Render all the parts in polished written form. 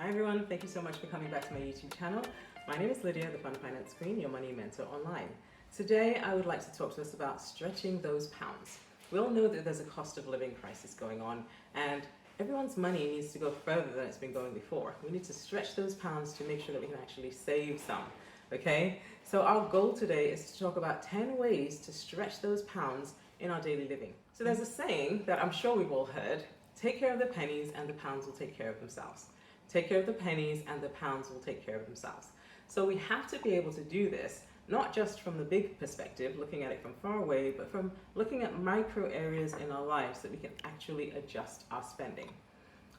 Hi everyone, thank you so much for coming back to my YouTube channel. My name is Lydia, the Fun Finance Queen, your money mentor online. Today I would like to talk to us about stretching those pounds. We all know that there's a cost of living crisis going on and everyone's money needs to go further than it's been going before. We need to stretch those pounds to make sure that we can actually save some, okay? So our goal today is to talk about 10 ways to stretch those pounds in our daily living. So there's a saying that I'm sure we've all heard, take care of the pennies and the pounds will take care of themselves. Take care of the pennies and the pounds will take care of themselves. So we have to be able to do this, not just from the big perspective, looking at it from far away, but from looking at micro areas in our lives that we can actually adjust our spending.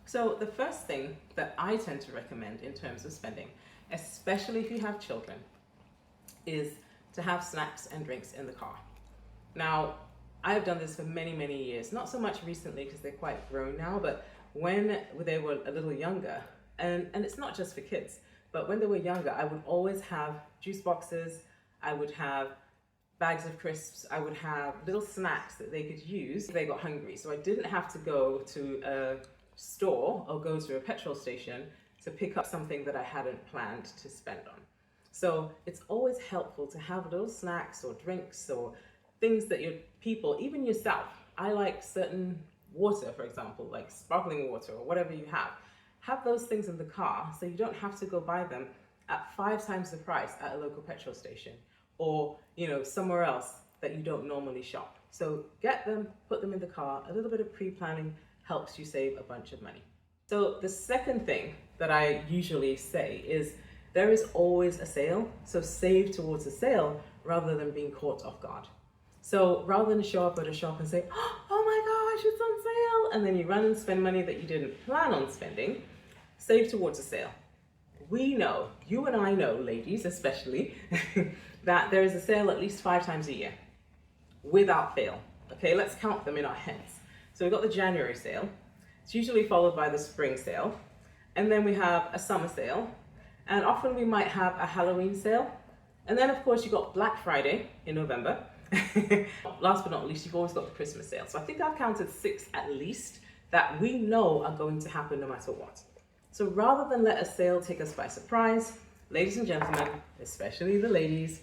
So the first thing that I tend to recommend in terms of spending, especially if you have children, is to have snacks and drinks in the car. Now, I have done this for many, many years, not so much recently because they're quite grown now, but when they were a little younger, and it's not just for kids, but when they were younger, I would always have juice boxes, I would have bags of crisps, I would have little snacks that they could use if they got hungry. So I didn't have to go to a store or go to a petrol station to pick up something that I hadn't planned to spend on. So it's always helpful to have little snacks or drinks or things that your people, even yourself, I like certain water, for example, like sparkling water or whatever you have those things in the car so you don't have to go buy them at 5 times the price at a local petrol station or, somewhere else that you don't normally shop. So get them, put them in the car. A little bit of pre-planning helps you save a bunch of money. So the second thing that I usually say is there is always a sale, so save towards a sale rather than being caught off guard. So rather than show up at a shop and say, oh my gosh, it's on sale, and then you run and spend money that you didn't plan on spending, save towards a sale. We know, you and I know, ladies especially, that there is a sale at least 5 times a year, without fail. Okay, let's count them in our heads. So we've got the January sale. It's usually followed by the spring sale. And then we have a summer sale. And often we might have a Halloween sale. And then of course you've got Black Friday in November. Last but not least, you've always got the Christmas sale. So I think I've counted 6 at least that we know are going to happen no matter what. So rather than let a sale take us by surprise, ladies and gentlemen, especially the ladies,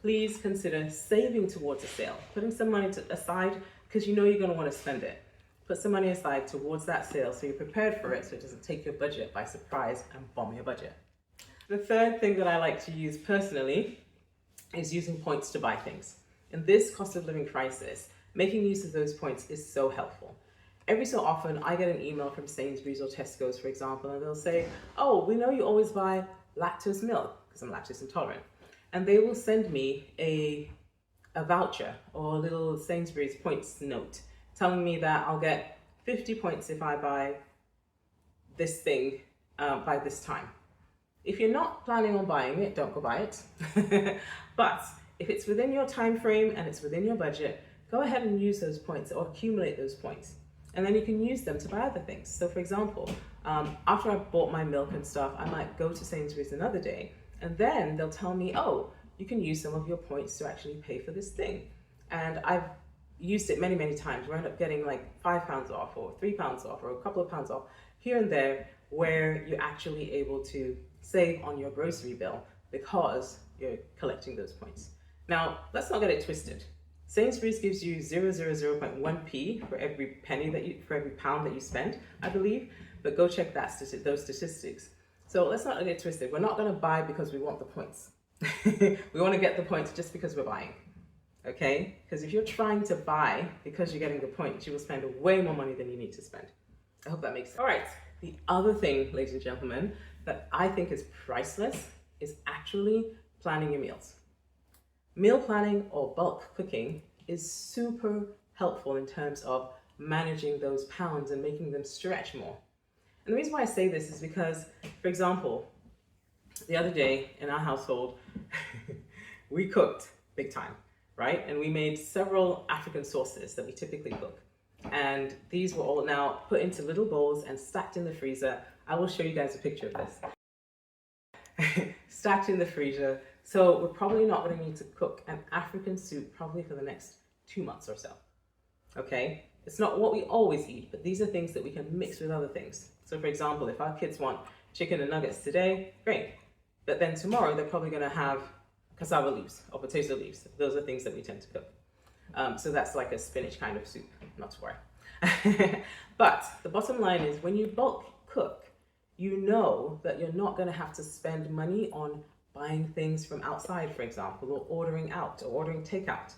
please consider saving towards a sale, putting some money aside because you know you're going to want to spend it. Put some money aside towards that sale so you're prepared for it so it doesn't take your budget by surprise and bomb your budget. The third thing that I like to use personally is using points to buy things. In this cost of living crisis, making use of those points is so helpful. Every so often, I get an email from Sainsbury's or Tesco's, for example, and they'll say, oh, we know you always buy lactose milk, because I'm lactose intolerant. And they will send me a voucher or a little Sainsbury's points note telling me that I'll get 50 points if I buy this thing by this time. If you're not planning on buying it, don't go buy it. But if it's within your time frame and it's within your budget, go ahead and use those points or accumulate those points. And then you can use them to buy other things. So for example, after I've bought my milk and stuff, I might go to Sainsbury's another day and then they'll tell me, oh, you can use some of your points to actually pay for this thing. And I've used it many, many times where I end up getting like £5 off or £3 off or a couple of pounds off here and there where you're actually able to save on your grocery bill because you're collecting those points. Now, let's not get it twisted. Sainsbury's gives you 0.1p for every penny for every pound that you spend, I believe, but go check those statistics. So let's not get it twisted. We're not going to buy because we want the points. We want to get the points just because we're buying, okay? Because if you're trying to buy because you're getting the points, you will spend way more money than you need to spend. I hope that makes sense. All right, the other thing, ladies and gentlemen, that I think is priceless is actually planning your meals. Meal planning or bulk cooking is super helpful in terms of managing those pounds and making them stretch more. And the reason why I say this is because, for example, the other day in our household, we cooked big time, right? And we made several African sauces that we typically cook. And these were all now put into little bowls and stacked in the freezer. I will show you guys a picture of this. Stacked in the freezer. So we're probably not going to need to cook an African soup probably for the next 2 months or so. Okay? It's not what we always eat, but these are things that we can mix with other things. So for example, if our kids want chicken and nuggets today, great. But then tomorrow they're probably going to have cassava leaves or potato leaves. Those are things that we tend to cook. So that's like a spinach kind of soup, not to worry. But the bottom line is when you bulk cook, you know that you're not going to have to spend money on buying things from outside, for example, or ordering out or ordering takeout.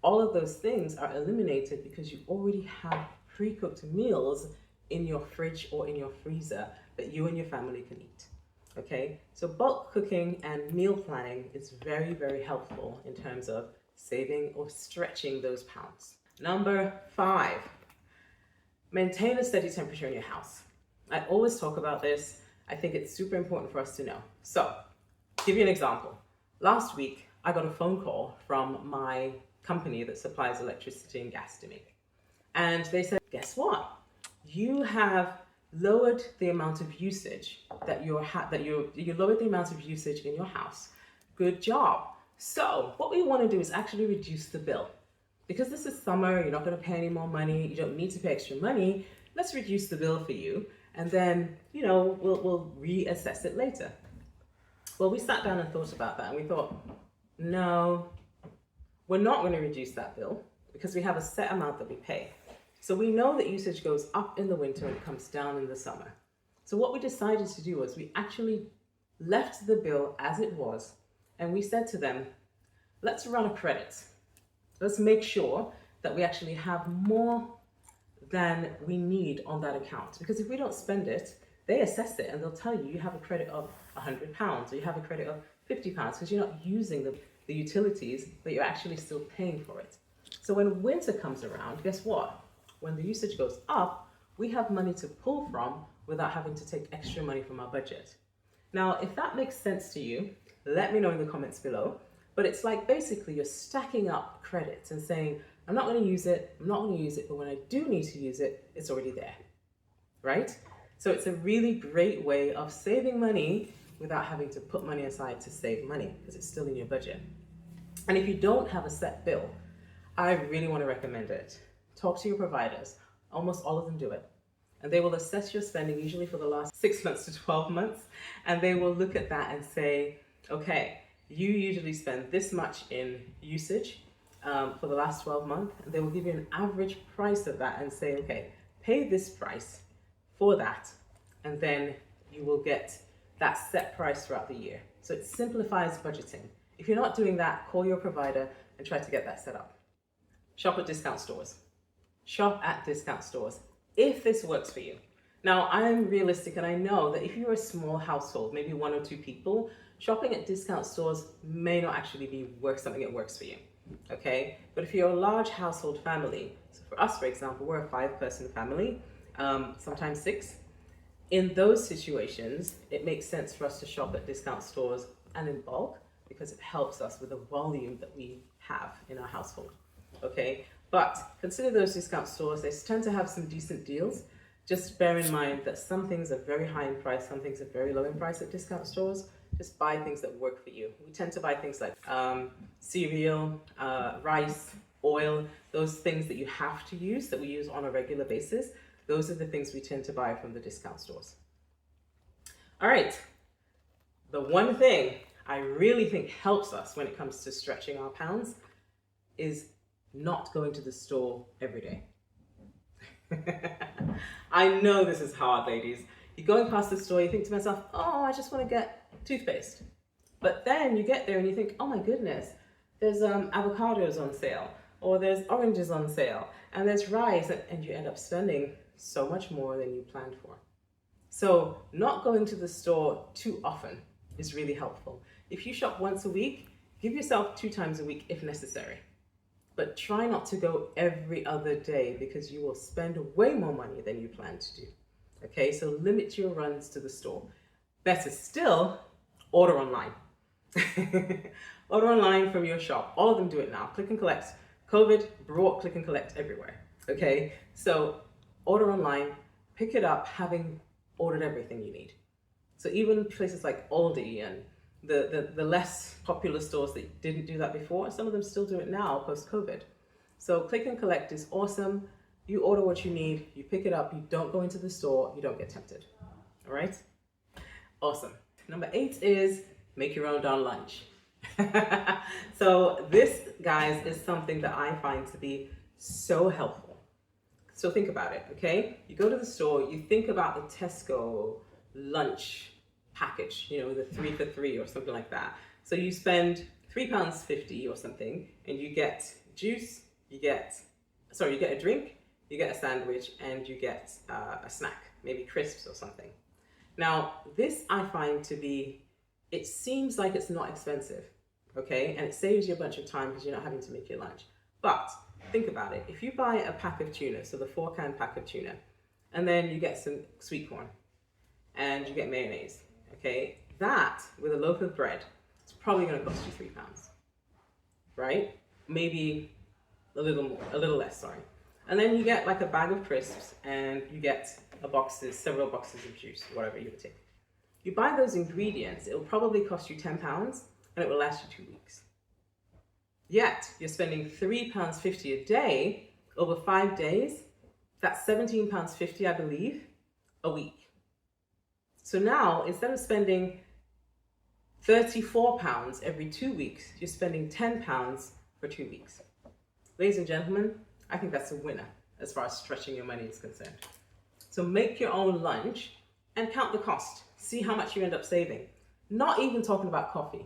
All of those things are eliminated because you already have pre-cooked meals in your fridge or in your freezer that you and your family can eat. Okay, so bulk cooking and meal planning is very, very helpful in terms of saving or stretching those pounds. Number 5, maintain a steady temperature in your house. I always talk about this. I think it's super important for us to know. So, give you an example. Last week, I got a phone call from my company that supplies electricity and gas to me. And they said, guess what? You have lowered the amount of usage you lowered the amount of usage in your house. Good job. So what we want to do is actually reduce the bill. Because this is summer, you're not going to pay any more money, you don't need to pay extra money, let's reduce the bill for you, and then, we'll reassess it later. Well, we sat down and thought about that, and we thought, no, we're not going to reduce that bill because we have a set amount that we pay. So we know that usage goes up in the winter and it comes down in the summer. So what we decided to do was we actually left the bill as it was, and we said to them, let's run a credit. Let's make sure that we actually have more than we need on that account. Because if we don't spend it, they assess it and they'll tell you you have a credit of £100 or you have a credit of £50 because you're not using the utilities, but you're actually still paying for it. So when winter comes around, guess what? When the usage goes up, we have money to pull from without having to take extra money from our budget. Now, if that makes sense to you, let me know in the comments below. But it's like basically you're stacking up credits and saying, I'm not going to use it, but when I do need to use it, it's already there, right? So it's a really great way of saving money without having to put money aside to save money because it's still in your budget. And if you don't have a set bill, I really want to recommend it. Talk to your providers. Almost all of them do it. And they will assess your spending usually for the last 6 months to 12 months. And they will look at that and say, okay, you usually spend this much in usage for the last 12 months. And they will give you an average price of that and say, okay, pay this price for that. And then you will get that set price throughout the year. So it simplifies budgeting. If you're not doing that, call your provider and try to get that set up. Shop at discount stores. Shop at discount stores if this works for you. Now, I'm realistic and I know that if you're a small household, maybe 1 or 2 people, shopping at discount stores may not actually be something that works for you, okay? But if you're a large household family, so for us, for example, we're a 5-person family, sometimes 6. In those situations, it makes sense for us to shop at discount stores and in bulk because it helps us with the volume that we have in our household, okay? But consider those discount stores. They tend to have some decent deals. Just bear in mind that some things are very high in price, some things are very low in price at discount stores. Just buy things that work for you. We tend to buy things like cereal, rice, oil, those things that you have to use, that we use on a regular basis. Those are the things we tend to buy from the discount stores. All right, the one thing I really think helps us when it comes to stretching our pounds is not going to the store every day. I know this is hard, ladies. You're going past the store, you think to myself, oh, I just want to get toothpaste. But then you get there and you think, oh my goodness, there's avocados on sale, or there's oranges on sale, and there's rice, and you end up spending so much more than you planned for. So not going to the store too often is really helpful. If you shop once a week, give yourself 2 times a week if necessary. But try not to go every other day because you will spend way more money than you plan to do. Okay, so limit your runs to the store. Better still, order online. Order online from your shop. All of them do it now. Click and collect. COVID brought click and collect everywhere. Okay, so order online, pick it up having ordered everything you need. So even places like Aldi and the less popular stores that didn't do that before, some of them still do it now post-COVID. So click and collect is awesome. You order what you need, you pick it up, you don't go into the store, you don't get tempted. All right? Awesome. Number 8 is make your own darn lunch. So this, guys, is something that I find to be so helpful. So think about it, okay? You go to the store, you think about the Tesco lunch package, you know, the 3 for 3 or something like that. So you spend £3.50 or something, and you get juice, you get a drink, you get a sandwich, and you get a snack, maybe crisps or something. Now, this I find to be, it seems like it's not expensive, okay? And it saves you a bunch of time because you're not having to make your lunch. But think about it. If you buy a pack of tuna, so the 4-can pack of tuna, and then you get some sweet corn, and you get mayonnaise, okay? That, with a loaf of bread, it's probably going to cost you £3, right? Maybe a little less, sorry. And then you get like a bag of crisps, and you get several boxes of juice, whatever you would take. You buy those ingredients, it'll probably cost you £10, and it will last you 2 weeks. Yet, you're spending £3.50 a day over 5 days. That's £17.50, I believe, a week. So now, instead of spending £34 every 2 weeks, you're spending £10 for 2 weeks. Ladies and gentlemen, I think that's a winner as far as stretching your money is concerned. So make your own lunch and count the cost. See how much you end up saving. Not even talking about coffee.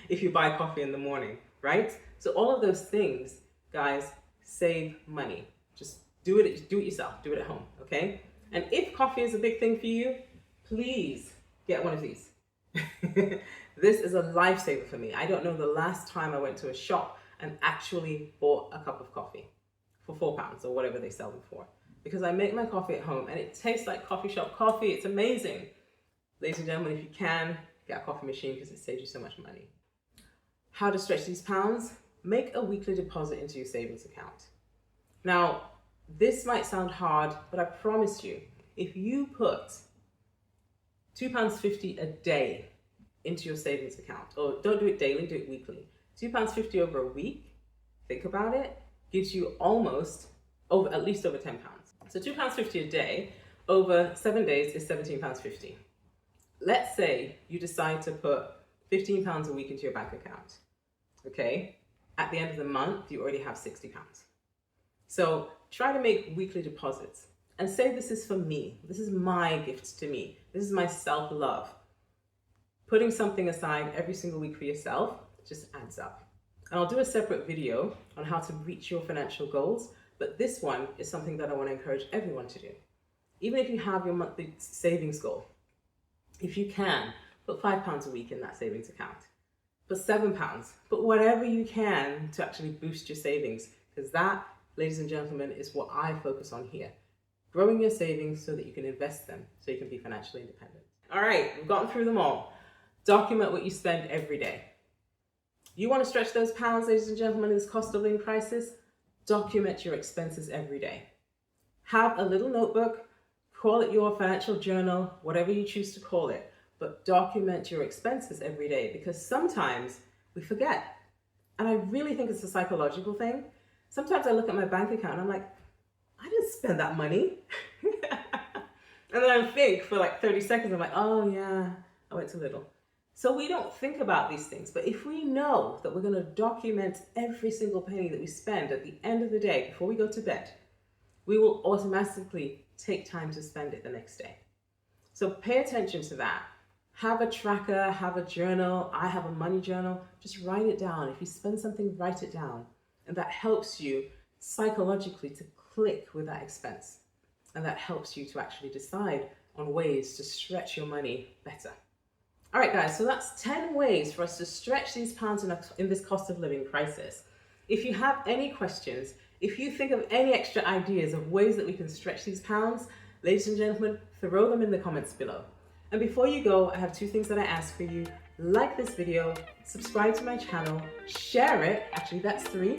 If you buy coffee in the morning, right? So all of those things, guys, save money. Just do it yourself. Do it at home, okay? And if coffee is a big thing for you, please get one of these. This is a lifesaver for me. I don't know the last time I went to a shop and actually bought a cup of coffee for £4 or whatever they sell them for. Because I make my coffee at home and it tastes like coffee shop coffee. It's amazing. Ladies and gentlemen, if you can, get a coffee machine because it saves you so much money. How to stretch these pounds? Make a weekly deposit into your savings account. Now, this might sound hard, but I promise you, if you put £2.50 a day into your savings account, or don't do it daily, do it weekly. £2.50 over a week, think about it, gives you at least over £10. So £2.50 a day over 7 days is £17.50. Let's say you decide to put £15 a week into your bank account, okay? At the end of the month, you already have £60. So try to make weekly deposits and say, this is for me. This is my gift to me. This is my self-love. Putting something aside every single week for yourself just adds up. And I'll do a separate video on how to reach your financial goals, but this one is something that I want to encourage everyone to do. Even if you have your monthly savings goal, if you can, put £5 a week in that savings account. Put £7, put whatever you can to actually boost your savings, because that, ladies and gentlemen, is what I focus on here. Growing your savings so that you can invest them, so you can be financially independent. All right, we've gotten through them all. Document what you spend every day. You want to stretch those pounds, ladies and gentlemen, in this cost of living crisis? Document your expenses every day. Have a little notebook, call it your financial journal, whatever you choose to call it, but document your expenses every day, because sometimes we forget. And I really think it's a psychological thing. Sometimes I look at my bank account and I'm like, I didn't spend that money. And then I think for like 30 seconds, I'm like, oh yeah, I went too little. So we don't think about these things, but if we know that we're going to document every single penny that we spend at the end of the day before we go to bed, we will automatically take time to spend it the next day. So pay attention to that. Have a tracker, have a journal. I have a money journal. Just write it down. If you spend something, write it down. And that helps you psychologically to click with that expense. And that helps you to actually decide on ways to stretch your money better. All right, guys, so that's 10 ways for us to stretch these pounds in this cost of living crisis. If you have any questions, if you think of any extra ideas of ways that we can stretch these pounds, ladies and gentlemen, throw them in the comments below. And before you go, I have 2 things that I ask for you. Like this video, subscribe to my channel, share it, actually that's 3,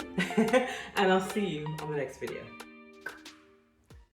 and I'll see you on the next video.